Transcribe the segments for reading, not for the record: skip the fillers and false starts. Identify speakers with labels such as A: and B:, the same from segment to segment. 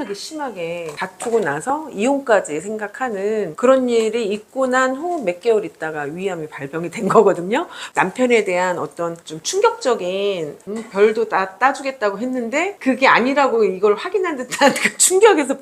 A: 엄청나게 심하게 다투고 나서 이혼까지 생각하는 그런 일이 있고 난 후 몇 개월 있다가 위암이 발병이 된 거거든요. 남편에 대한 어떤 좀 충격적인 별도 다 따주겠다고 했는데 그게 아니라고 이걸 확인한 듯한 그 충격에서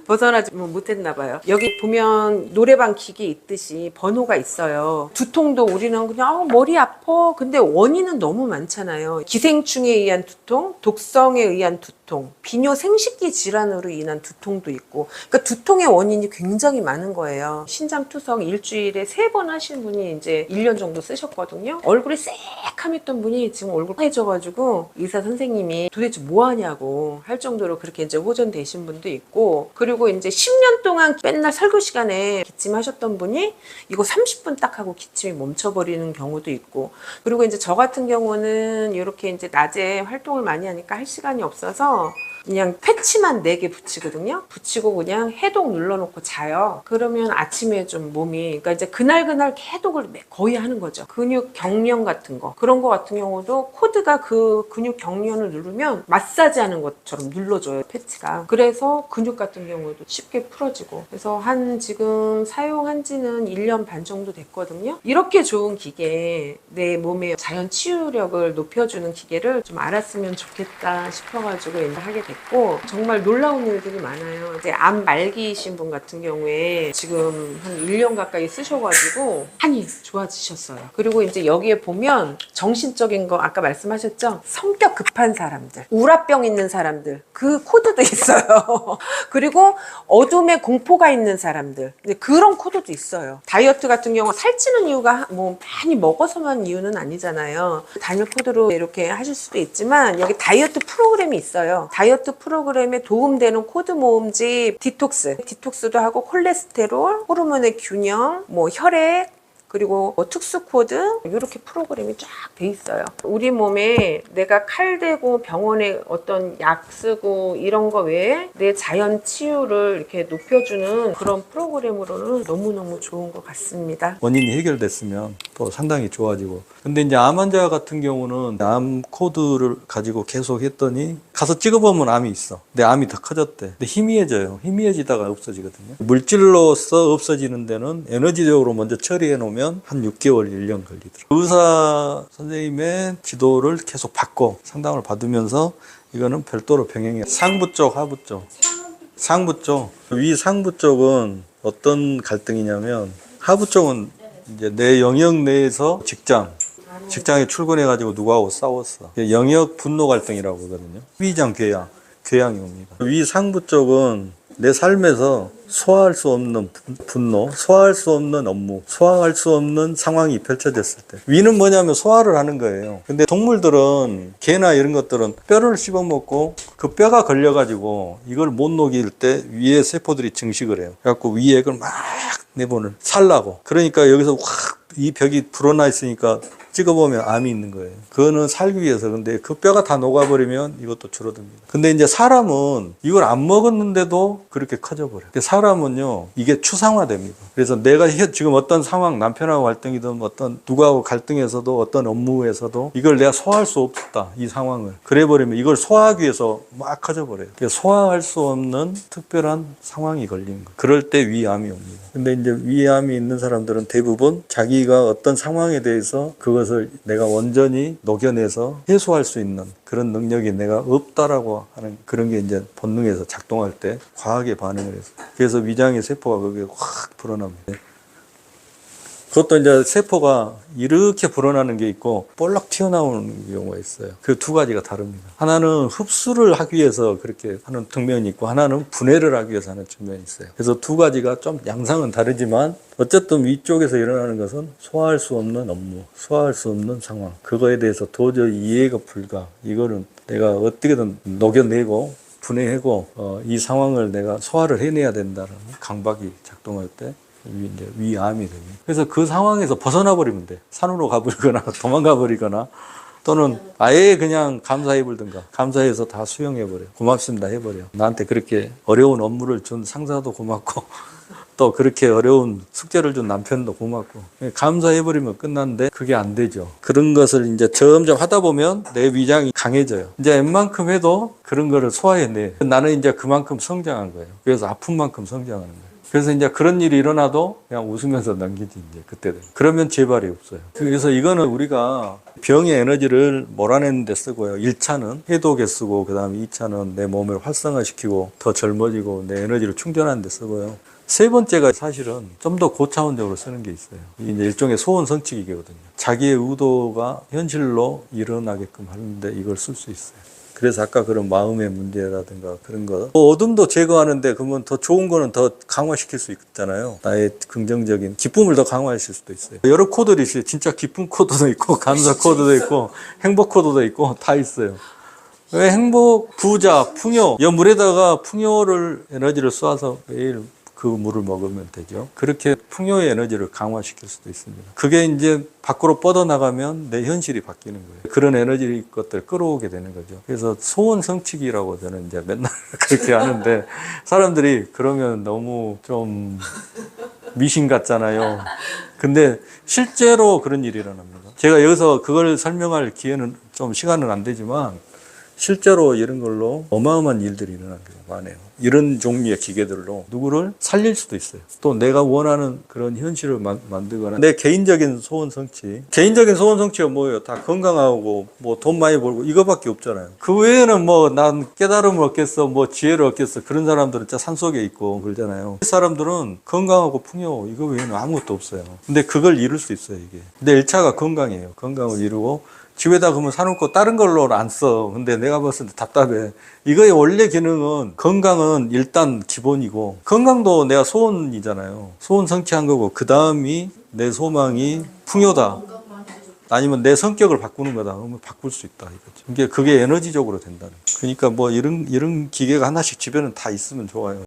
A: 벗어나지 못했나 봐요. 여기 보면 노래방 기계 있듯이 번호가 있어요. 두통도 우리는 그냥 머리 아파. 근데 원인은 너무 많잖아요. 기생충에 의한 두통, 독성에 의한 두통, 비뇨 생식기 질환으로 인한 두통도 있고, 그러니까 두통의 원인이 굉장히 많은 거예요. 신장 투석 일주일에 3번 하신 분이 이제 1년 정도 쓰셨거든요. 얼굴이 새카맸던 분이 지금 얼굴 하얘져가지고 의사 선생님이 도대체 뭐 하냐고 할 정도로 그렇게 이제 호전되신 분도 있고, 그리고 이제 10년 동안 맨날 설교 시간에 기침하셨던 분이 이거 30분 딱 하고 기침이 멈춰버리는 경우도 있고, 그리고 이제 저 같은 경우는 이렇게 이제 낮에 활동을 많이 하니까 할 시간이 없어서 그냥 패치만 4개 붙이거든요. 붙이고 그냥 해독 눌러놓고 자요. 그러면 아침에 좀 몸이, 그러니까 이제 그날 해독을 거의 하는 거죠. 근육 경련 같은 거, 그런 거 같은 경우도 코드가 그 근육 경련을 누르면 마사지 하는 것처럼 눌러줘요, 패치가. 그래서 근육 같은 경우도 쉽게 풀어지고. 그래서 지금 사용한 지는 1년 반 정도 됐거든요. 이렇게 좋은 기계, 내 몸의 자연 치유력을 높여주는 기계를 좀 알았으면 좋겠다 싶어가지고 이제 하게 됐고, 정말 놀라운 일들이 많아요. 이제 암 말기이신 분 같은 경우에 지금 한 1년 가까이 쓰셔가지고 많이 좋아지셨어요. 그리고 이제 여기에 보면 정신적인 거 아까 말씀하셨죠? 성격 급한 사람들, 우라병 있는 사람들, 그 코드도 있어요. 그리고 어둠에 공포가 있는 사람들, 그런 코드도 있어요. 다이어트 같은 경우 살찌는 이유가 뭐 많이 먹어서만 이유는 아니잖아요. 단일 코드로 이렇게 하실 수도 있지만 여기 다이어트 프로그램이 있어요. 다이어트 프로그램에 도움되는 코드 모음집 디톡스도 하고, 콜레스테롤, 호르몬의 균형, 뭐 혈액, 그리고 뭐 특수 코드, 이렇게 프로그램이 쫙 돼 있어요. 우리 몸에 내가 칼 대고 병원에 어떤 약 쓰고 이런 거 외에 내 자연 치유를 이렇게 높여주는 그런 프로그램으로는 너무너무 좋은 것 같습니다.
B: 원인이 해결됐으면 또 상당히 좋아지고. 근데 이제 암 환자 같은 경우는 암 코드를 가지고 계속 했더니 가서 찍어보면 암이 있어. 근데 암이 더 커졌대. 근데 희미해져요. 희미해지다가 없어지거든요. 물질로서 없어지는 데는 에너지적으로 먼저 처리해 놓으면 한 6개월, 1년 걸리더라고요. 의사 선생님의 지도를 계속 받고 상담을 받으면서 이거는 별도로 병행해요. 상부 쪽, 하부 쪽. 상부 쪽. 위 상부 쪽은 어떤 갈등이냐면, 하부 쪽은 이제 내 영역 내에서 직장에 출근해가지고 누구하고 싸웠어. 영역 분노 갈등이라고 하거든요. 위장 교양이 옵니다. 위 상부 쪽은 내 삶에서 소화할 수 없는 분노, 소화할 수 없는 업무, 소화할 수 없는 상황이 펼쳐졌을 때. 위는 뭐냐면 소화를 하는 거예요. 근데 동물들은, 개나 이런 것들은 뼈를 씹어먹고 그 뼈가 걸려가지고 이걸 못 녹일 때 위에 세포들이 증식을 해요. 그래갖고 위액을 막 내보내 살라고. 그러니까 여기서 확 이 벽이 불어나 있으니까 찍어보면 암이 있는 거예요. 그거는 살기 위해서. 근데 그 뼈가 다 녹아버리면 이것도 줄어듭니다. 근데 이제 사람은 이걸 안 먹었는데도 그렇게 커져버려요. 근데 사람은요, 이게 추상화됩니다. 그래서 내가 지금 어떤 상황, 남편하고 갈등이든 어떤 누구하고 갈등에서도 어떤 업무에서도 이걸 내가 소화할 수 없다, 이 상황을. 그래버리면 이걸 소화하기 위해서 막 커져버려요. 소화할 수 없는 특별한 상황이 걸리는 거예요. 그럴 때 위암이 옵니다. 근데 이제 위암이 있는 사람들은 대부분 자기가 어떤 상황에 대해서 그것을 내가 온전히 녹여내서 해소할 수 있는 그런 능력이 내가 없다라고 하는 그런 게 이제 본능에서 작동할 때 과하게 반응을 해서, 그래서 위장의 세포가 거기에 확 불어납니다. 그것도 이제 세포가 이렇게 불어나는 게 있고 볼락 튀어나오는 경우가 있어요. 그 두 가지가 다릅니다. 하나는 흡수를 하기 위해서 그렇게 하는 측면이 있고, 하나는 분해를 하기 위해서 하는 측면이 있어요. 그래서 두 가지가 좀 양상은 다르지만 어쨌든 위쪽에서 일어나는 것은 소화할 수 없는 업무, 소화할 수 없는 상황, 그거에 대해서 도저히 이해가 불가. 이거는 내가 어떻게든 녹여내고 분해하고 이 상황을 내가 소화를 해내야 된다는 강박이 작동할 때 이제 위암이 됩니다. 그래서 그 상황에서 벗어나 버리면 돼. 산으로 가버리거나 도망가 버리거나, 또는 아예 그냥 감사해 버리든가, 감사해서 다 수용해 버려. 고맙습니다 해버려. 나한테 그렇게 어려운 업무를 준 상사도 고맙고 또 그렇게 어려운 숙제를 준 남편도 고맙고 감사해버리면 끝났는데 그게 안 되죠. 그런 것을 이제 점점 하다 보면 내 위장이 강해져요. 이제 웬만큼 해도 그런 거를 소화해내. 나는 이제 그만큼 성장한 거예요. 그래서 아픈 만큼 성장하는 거예요. 그래서 이제 그런 일이 일어나도 그냥 웃으면서 넘기지, 이제 그때는. 그러면 재발이 없어요. 그래서 이거는 우리가 병의 에너지를 몰아내는 데 쓰고요. 1차는 해독에 쓰고, 그 다음에 2차는 내 몸을 활성화시키고 더 젊어지고 내 에너지를 충전하는 데 쓰고요. 세 번째가 사실은 좀 더 고차원적으로 쓰는 게 있어요. 이제 일종의 소원 성취기거든요. 자기의 의도가 현실로 일어나게끔 하는데 이걸 쓸 수 있어요. 그래서 아까 그런 마음의 문제라든가 그런 거. 어둠도 제거하는데 그러면 더 좋은 거는 더 강화시킬 수 있잖아요. 나의 긍정적인 기쁨을 더 강화하실 수도 있어요. 여러 코드들이 있어요. 진짜 기쁨 코드도 있고, 감사 코드도 있고, 행복 코드도 있고, 다 있어요. 왜 행복, 부자, 풍요. 이 물에다가 풍요를 에너지를 쏘아서 매일 그 물을 먹으면 되죠. 그렇게 풍요의 에너지를 강화시킬 수도 있습니다. 그게 이제 밖으로 뻗어나가면 내 현실이 바뀌는 거예요. 그런 에너지 것들 끌어오게 되는 거죠. 그래서 소원 성취기라고 저는 이제 맨날 그렇게 하는데 사람들이 그러면 너무 좀 미신 같잖아요. 근데 실제로 그런 일이 일어납니다. 제가 여기서 그걸 설명할 기회는 좀 시간은 안 되지만 실제로 이런 걸로 어마어마한 일들이 일어나는 경우가 많아요. 이런 종류의 기계들로 누구를 살릴 수도 있어요. 또 내가 원하는 그런 현실을 만들거나 내 개인적인 소원 성취. 개인적인 소원 성취가 뭐예요? 다 건강하고 뭐 돈 많이 벌고 이거밖에 없잖아요. 그 외에는 뭐 난 깨달음을 얻겠어, 뭐 지혜를 얻겠어. 그런 사람들은 진짜 산속에 있고 그러잖아요. 그 사람들은 건강하고 풍요 이거 외에는 아무것도 없어요. 근데 그걸 이룰 수 있어요, 이게. 근데 1차가 건강이에요. 건강을 이루고 집에다 그러면 사놓고 다른 걸로 안 써. 근데 내가 봤을 때 답답해. 이거의 원래 기능은 건강은 일단 기본이고 건강도 내가 소원이잖아요. 소원 성취한 거고 그 다음이 내 소망이 풍요다. 아니면 내 성격을 바꾸는 거다. 그러면 바꿀 수 있다 이거죠. 그게 에너지적으로 된다는 거예요. 그러니까 뭐 이런 기계가 하나씩 집에는 다 있으면 좋아요.